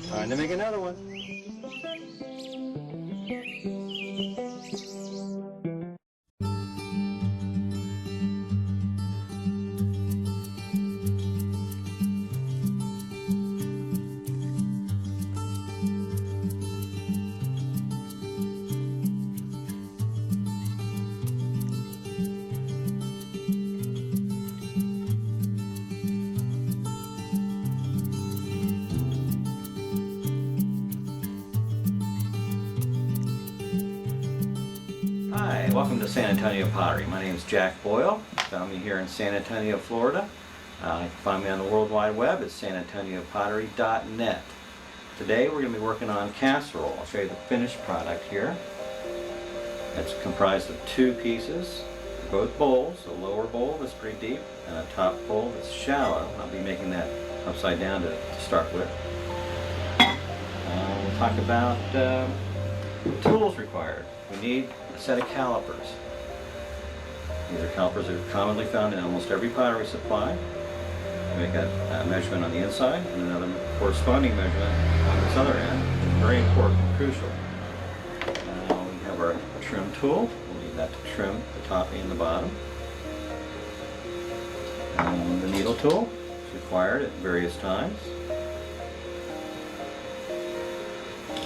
Time to make another one. Hi, welcome to San Antonio Pottery. My name is Jack Boyle. Found me here in San Antonio, Florida. You can find me on the World Wide Web at sanantoniopottery.net. Today we're going to be working on casserole. I'll show you the finished product here. It's comprised of two pieces, both bowls, a lower bowl that's pretty deep and a top bowl that's shallow. I'll be making that upside down to start with. We'll talk about tools required. We need a set of calipers. These are calipers that are commonly found in almost every pottery supply. We make a measurement on the inside and another corresponding measurement on this other end. Very important and crucial. We have our trim tool. We'll need that to trim the top and the bottom. The needle tool is required at various times.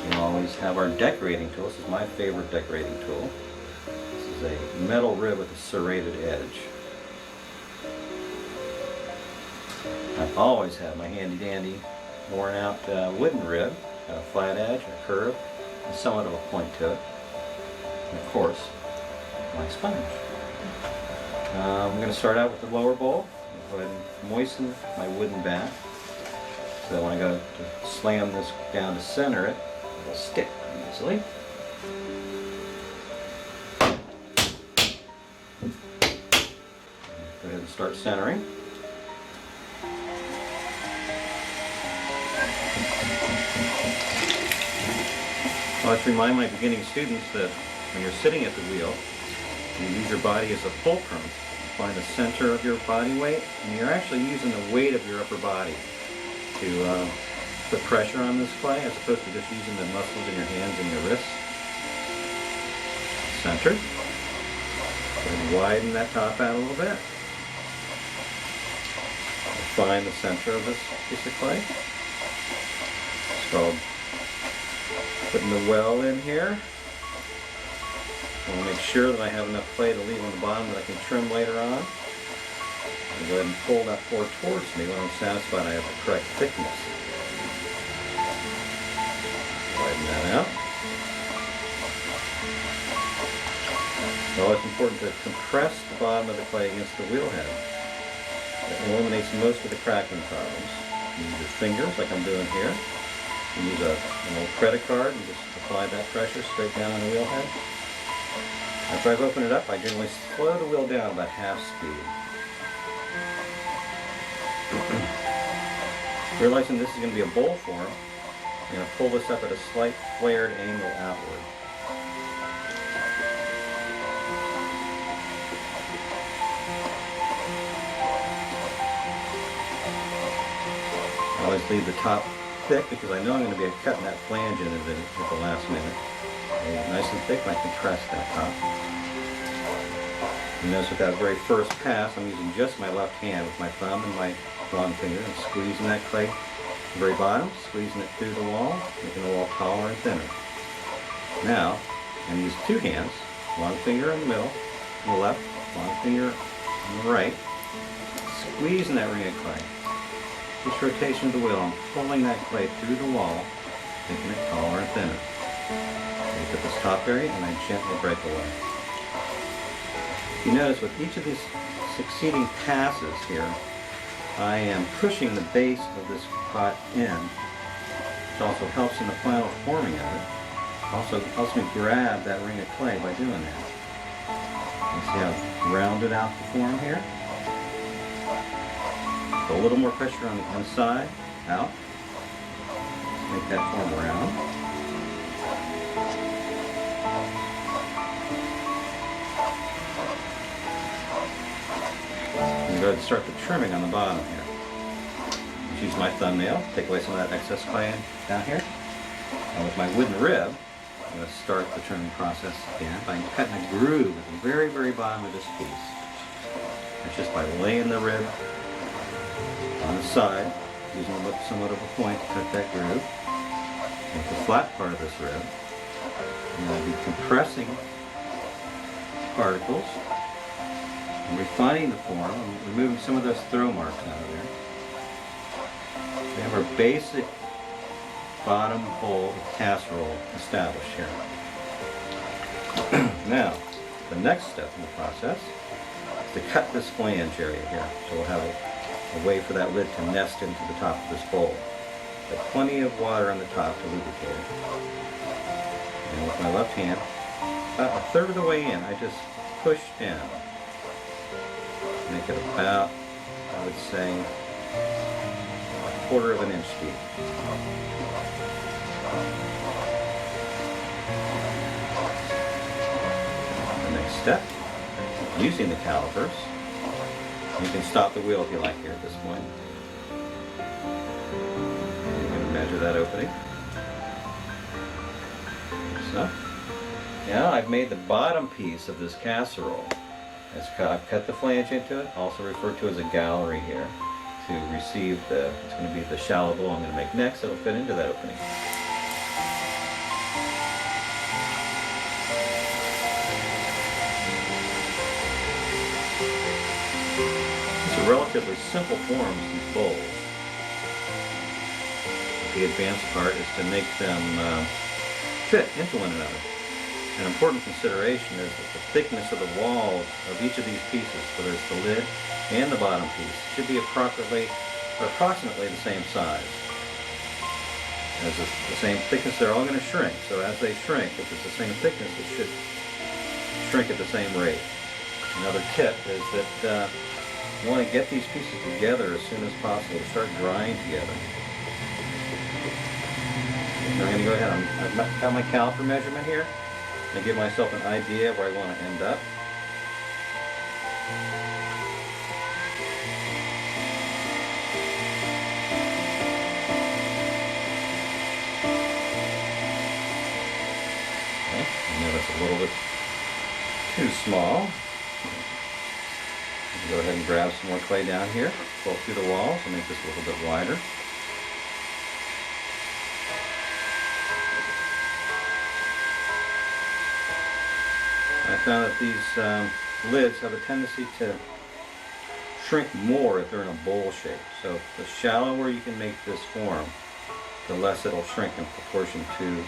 We always have our decorating tool. This is my favorite decorating tool. This is a metal rib with a serrated edge. I always have my handy dandy worn out wooden rib, got a flat edge, a curve, and somewhat of a point to it. And of course, my sponge. I'm going to start out with the lower bowl. Go ahead and moisten my wooden back so that when I go to slam this down to center it, it'll stick easily. Go ahead and start centering. I like to remind my beginning students that when you're sitting at the wheel, you use your body as a fulcrum. You find the center of your body weight, and you're actually using the weight of your upper body to put pressure on this clay, as opposed to just using the muscles in your hands and your wrists. Center. And widen that top out a little bit. Find the center of this piece of clay. It's called putting the well in here. I want to make sure that I have enough clay to leave on the bottom that I can trim later on. I'll go ahead and pull that floor towards me when I'm satisfied I have the correct thickness. Widen that out. It's always important to compress the bottom of the clay against the wheel head. It eliminates most of the cracking problems. Use your fingers like I'm doing here. You use an old credit card and just apply that pressure straight down on the wheel head. After I've opened it up, I generally slow the wheel down about half speed. Realizing this is going to be a bowl form, I'm going to pull this up at a slight flared angle outward. I always leave the top thick because I know I'm going to be cutting that flange in at the last minute. Nice and thick, and I compress that top. You notice with that very first pass, I'm using just my left hand with my thumb and my long finger and squeezing that clay at the very bottom, squeezing it through the wall, making the wall taller and thinner. Now, I'm going to use two hands, long finger in the middle, on the left, long finger on the right, squeezing that ring of clay. This rotation of the wheel, I'm pulling that clay through the wall, making it taller and thinner. I get this top area and I gently break away. You notice with each of these succeeding passes here, I am pushing the base of this pot in, which also helps in the final forming of it. Also helps me grab that ring of clay by doing that. You see how I've rounded out the form here? A little more pressure on the inside, out. Make that form round. And go ahead and start the trimming on the bottom here. use my thumbnail, take away some of that excess clay down here. And with my wooden rib, I'm going to start the trimming process again by cutting a groove at the very, very bottom of this piece. It's just by laying the rib on the side, using somewhat of a point to cut that groove. With the flat part of this rib, I'm going to be compressing particles and refining the form and removing some of those throw marks out of there. We have our basic bottom bowl of casserole established here. Now, the next step in the process is to cut this flange area here. So we'll have a way for that lid to nest into the top of this bowl. But plenty of water on the top to lubricate it. And with my left hand, about a third of the way in, I just push down. Make it about, I would say, a quarter of an inch deep. The next step, using the calipers, you can stop the wheel if you like here at this point. You're going to measure that opening. So, now I've made the bottom piece of this casserole. I've cut the flange into it, also referred to as a gallery here, to receive it's going to be the shallow bowl I'm going to make next. It'll fit into that opening. These are relatively simple forms, these bowls. The advanced part is to make them fit into one another. An important consideration is that the thickness of the walls of each of these pieces, whether it's the lid and the bottom piece, should be approximately the same size. As the same thickness, they're all going to shrink. So as they shrink, if it's the same thickness, it should shrink at the same rate. Another tip is that you want to get these pieces together as soon as possible to start drying together. Now I'm going to go ahead. I've got my caliper measurement here. And give myself an idea of where I want to end up. Okay, I know that's a little bit too small. Go ahead and grab some more clay down here, pull through the walls and make this a little bit wider. I found that these lids have a tendency to shrink more if they're in a bowl shape. So the shallower you can make this form, the less it'll shrink in proportion to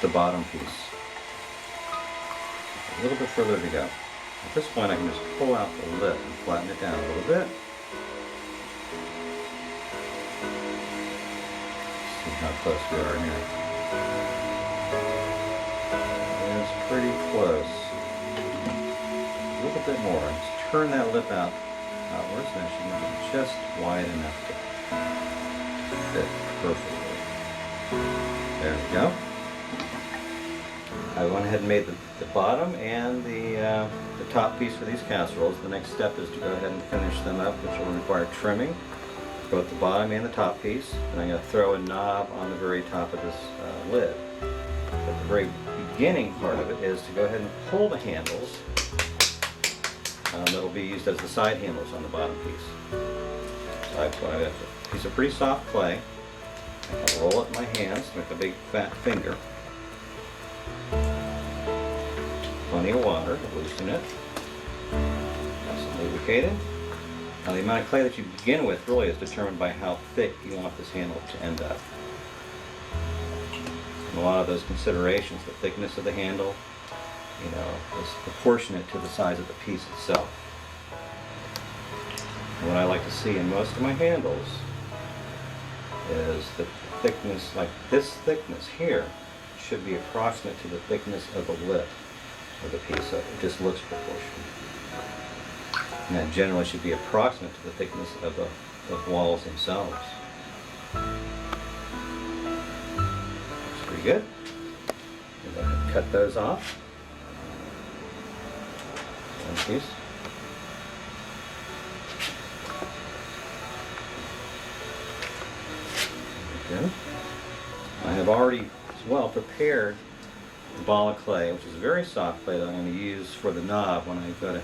the bottom piece. A little bit further to go. At this point I can just pull out the lip and flatten it down a little bit. See how close we are here. Pretty close. A little bit more. Just turn that lip outwards, and it should be just wide enough to fit perfectly. There we go. I went ahead and made the bottom and the top piece for these casseroles. The next step is to go ahead and finish them up, which will require trimming both the bottom and the top piece. And I'm going to throw a knob on the very top of this lid. But the very beginning part of it is to go ahead and pull the handles that will be used as the side handles on the bottom piece. So I've got a piece of pretty soft clay. I can roll it in my hands with a big fat finger. Plenty of water to loosen it. Nice and lubricated. Now the amount of clay that you begin with really is determined by how thick you want this handle to end up. And a lot of those considerations, the thickness of the handle, is proportionate to the size of the piece itself. And what I like to see in most of my handles is the thickness, like this thickness here, should be approximate to the thickness of the lip of the piece, so it just looks proportional. And that generally should be approximate to the thickness of the walls themselves. Looks pretty good. I'm going to cut those off. One piece. Good. I have already as well prepared the ball of clay, which is very soft clay that I'm going to use for the knob when I go to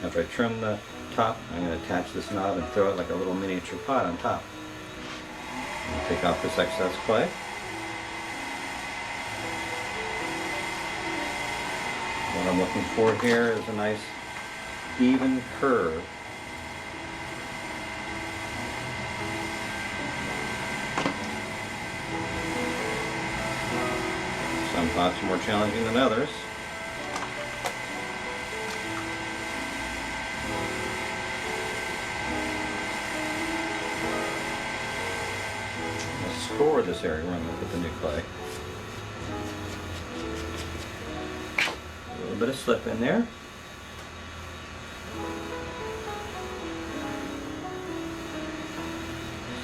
after I trim the top. I'm going to attach this knob and throw it like a little miniature pot on top. Take off this excess clay. What I'm looking for here is a nice even curve. Some pots are more challenging than others. I'll score this area where I'm going to put the new clay. A little bit of slip in there.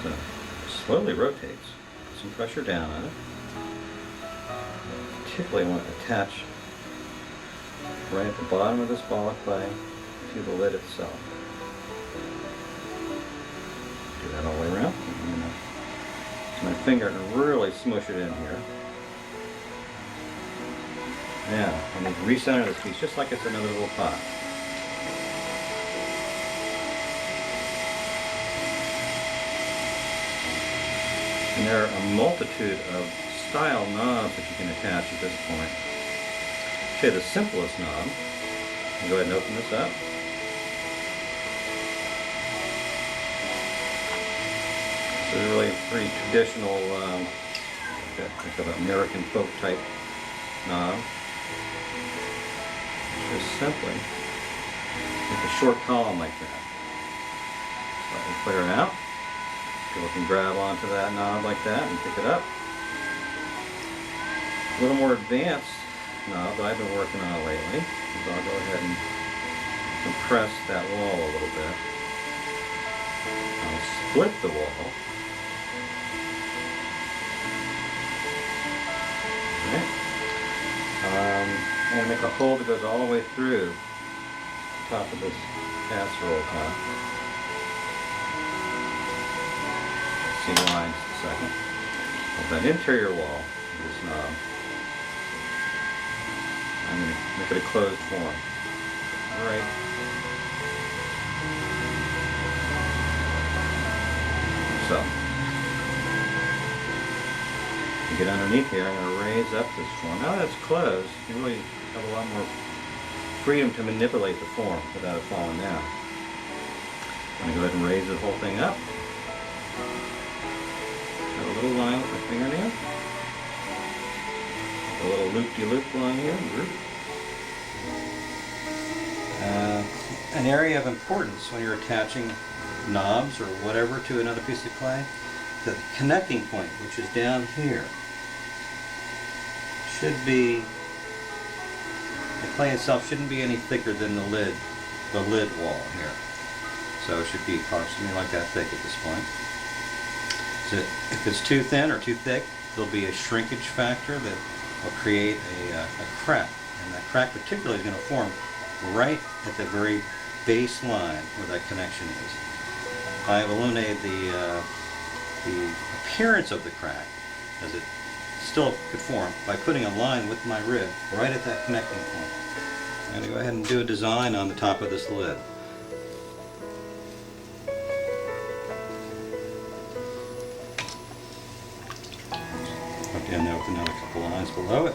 So slowly rotates. Put some pressure down on it. Particularly want to attach right at the bottom of this ball of clay to the lid itself. Do that all the way around. Use my finger and really smush it in here. Now, I need to recenter this piece just like it's another little pot. And there are a multitude of style knobs that you can attach at this point. I'll show you the simplest knob. I'll go ahead and open this up. This is really a pretty traditional, think of an American folk type knob. Just simply make a short column like that. Slightly clear it out. Go up and grab onto that knob like that and pick it up. A little more advanced knob that I've been working on lately is I'll go ahead and compress that wall a little bit. I'll split the wall. And make a hole that goes all the way through the top of this casserole top. See why in just a second. Of that interior wall of this knob, I'm going to make it a closed form. Right. So, to get underneath here, I'm going to raise up this form. Now that it's closed, you can really have a lot more freedom to manipulate the form without it falling down. I'm going to go ahead and raise the whole thing up. Got a little line with my fingernail. A little loop-de-loop line here. An area of importance when you're attaching knobs or whatever to another piece of clay, the connecting point, which is down here, should be, the clay itself shouldn't be any thicker than the lid wall here. So it should be approximately like that thick at this point. So if it's too thin or too thick, there'll be a shrinkage factor that will create a crack. And that crack particularly is going to form right at the very base line where that connection is. I have eliminated the appearance of the crack, as it still could form, by putting a line with my rib right at that connecting point. I'm going to go ahead and do a design on the top of this lid. Again, now with another couple lines below it.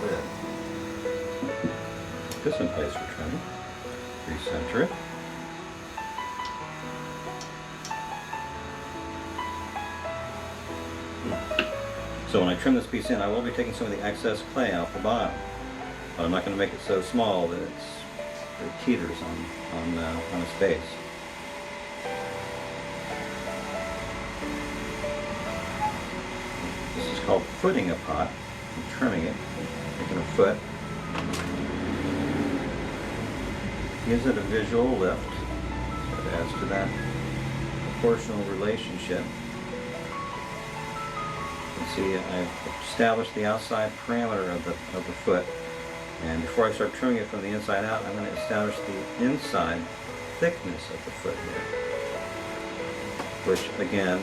Lid. Put this in place for trimming. Recenter it. So when I trim this piece in, I will be taking some of the excess clay off the bottom, but I'm not going to make it so small that it teeters on its base. This is called footing a pot. I'm trimming it, making a foot. Gives it a visual lift, so it adds to that proportional relationship. See, I've established the outside parameter of the foot, and before I start trimming it from the inside out, I'm going to establish the inside thickness of the footwear, which again,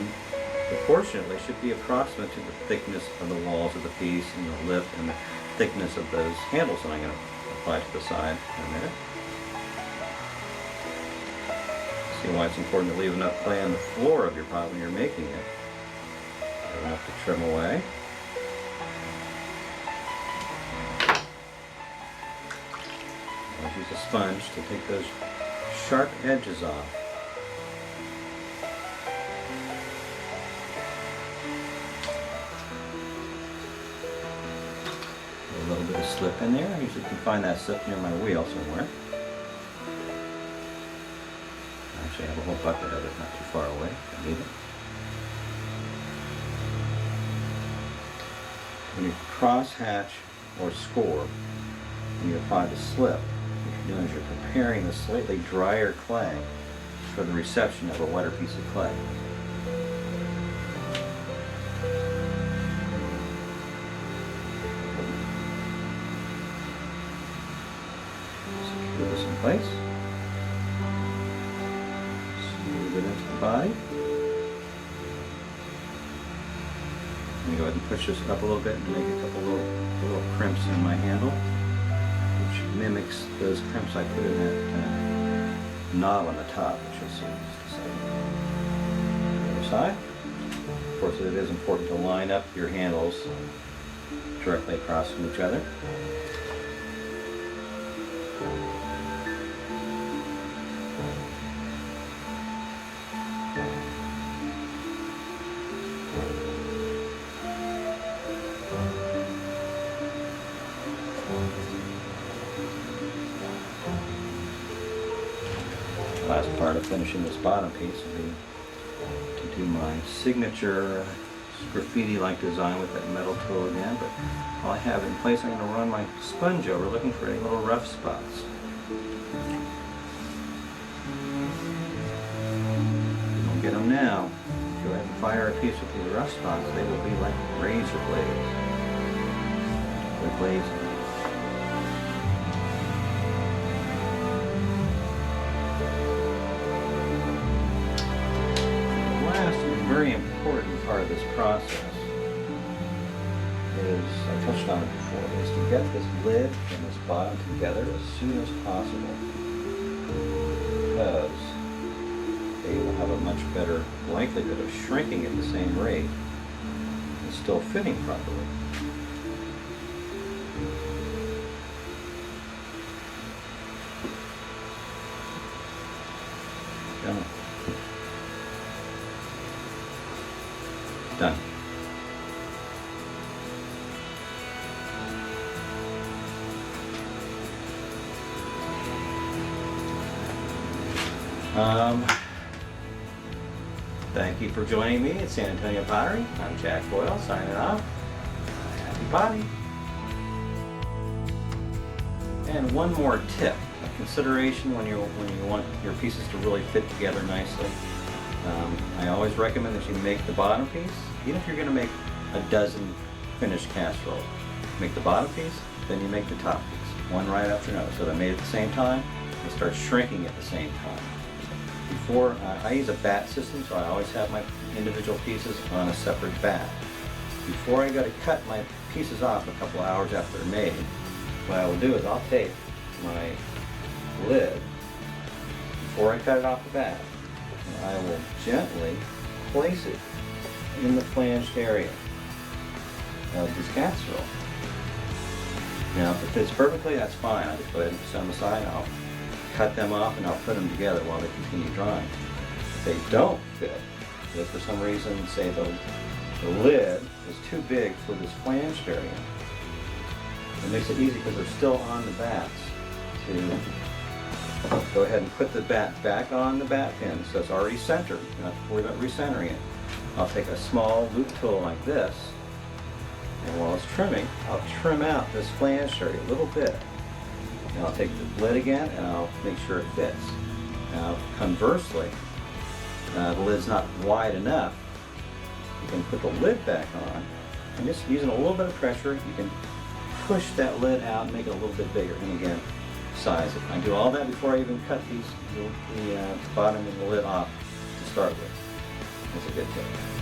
proportionately should be approximate to the thickness of the walls of the piece and the lip and the thickness of those handles that I'm going to apply to the side in a minute. See why it's important to leave enough clay on the floor of your pot when you're making it. You don't have to trim away. I'll use a sponge to take those sharp edges off. A little bit of slip in there. I usually can find that slip near my wheel somewhere. Actually, I have a whole bucket of it not too far away if I need it. When you cross hatch or score, when you apply the slip, what you're doing is you're preparing the slightly drier clay for the reception of a wetter piece of clay. Secure this in place. Smooth it into the body. I'm going to go ahead and push this up a little bit and make a couple little crimps in my handle, which mimics those crimps I put in that knob on the top, which you'll see in just a second. The other side. Of course, it is important to line up your handles directly across from each other. Last part of finishing this bottom piece will be to do my signature graffiti-like design with that metal tool again, but while I have it in place, I'm going to run my sponge over looking for any little rough spots. You don't get them now. Go ahead and fire a piece with these rough spots. They will be like razor blades. They're blazing. Very important part of this process is, I touched on it before, is to get this lid and this bottom together as soon as possible, because they will have a much better likelihood of shrinking at the same rate and still fitting properly. Done. Thank you for joining me at San Antonio Pottery. I'm Jack Boyle, signing off. Happy potting. And one more tip, a consideration when you want your pieces to really fit together nicely. I always recommend that you make the bottom piece, even if you're going to make a dozen finished casseroles. Make the bottom piece, then you make the top piece, one right after another, so they're made at the same time and start shrinking at the same time. Before, I use a bat system, so I always have my individual pieces on a separate bat. Before I go to cut my pieces off a couple hours after they're made, what I will do is I'll take my lid, before I cut it off the bat, I will gently place it in the flanged area of this casserole. Now, if it fits perfectly, that's fine. I'll just go ahead and put it on the side. I'll cut them off and I'll put them together while they continue drying. If they don't fit, if for some reason, say the lid is too big for this flanged area, it makes it easy because they're still on the bats to go ahead and put the bat back on the bat pin so it's already centered. You don't have to worry about recentering it. I'll take a small loop tool like this, and while it's trimming, I'll trim out this flange area a little bit. And I'll take the lid again and I'll make sure it fits. Now, conversely, the lid's not wide enough. You can put the lid back on, and just using a little bit of pressure, you can push that lid out and make it a little bit bigger. And again, size it. I do all that before I even cut the bottom and the lid off to start with. That's a good tip.